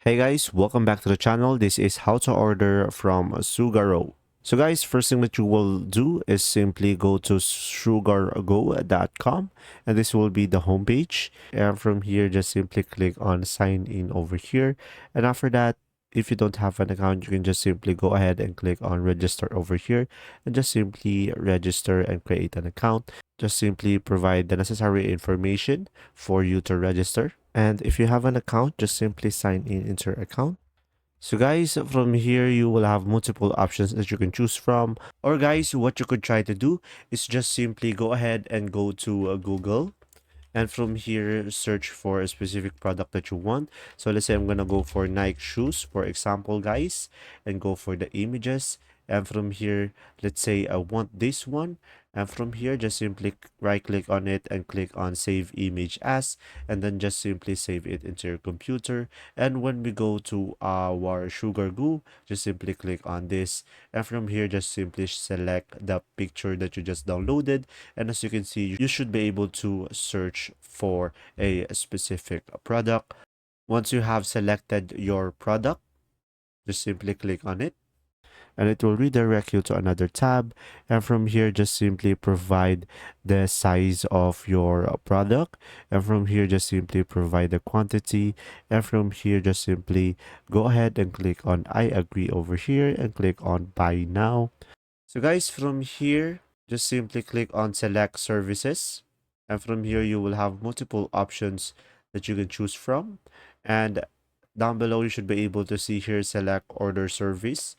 Hey guys, welcome back to the channel. This is how to order from Sugaroo. So guys, first thing that you will do is simply go to sugargoo.com and this will be the homepage. And from here, just simply click on sign in over here. And after that, if you don't have an account, you can just simply go ahead and click on register over here and just simply register and create an account. Just simply provide the necessary information for you to register. And if you have an account, just simply sign in into your account. So guys, from here, you will have multiple options that you can choose from. Or guys, what you could try to do is just simply go ahead and go to Google. And from here, search for a specific product that you want. So let's say I'm going to go for Nike shoes, for example, guys, and go for the images. And from here, let's say I want this one. And from here, just simply right click on it and click on save image as, and then just simply save it into your computer. And when we go to our Sugargoo, just simply click on this. And from here, just simply select the picture that you just downloaded. And as you can see, you should be able to search for a specific product. Once you have selected your product, just simply click on it and it will redirect you to another tab. And from here, just simply provide the size of your product. And from here, just simply provide the quantity. And from here, just simply go ahead and click on I agree over here and click on buy now. So guys, from here, just simply click on select services. And from here, you will have multiple options that you can choose from. And down below, you should be able to see here, select order service.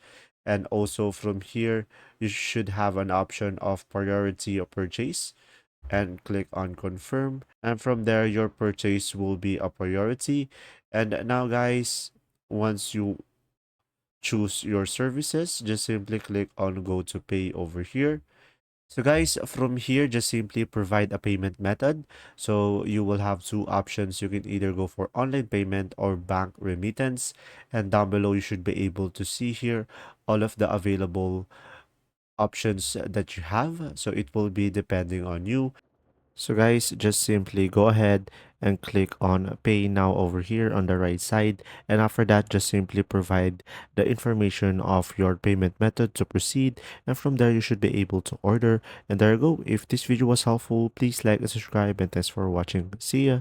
And also from here, you should have an option of priority of purchase and click on confirm. And from there, your purchase will be a priority. And now guys, once you choose your services, just simply click on go to pay over here. So guys, from here, just simply provide a payment method. So you will have two options. You can either go for online payment or bank remittance. And down below, you should be able to see here all of the available options that you have. So it will be depending on you. So guys, just simply go ahead and click on pay now over here on the right side. And after that, just simply provide the information of your payment method to proceed. And from there, you should be able to order. And there you go. If this video was helpful, please like and subscribe. And thanks for watching. See ya.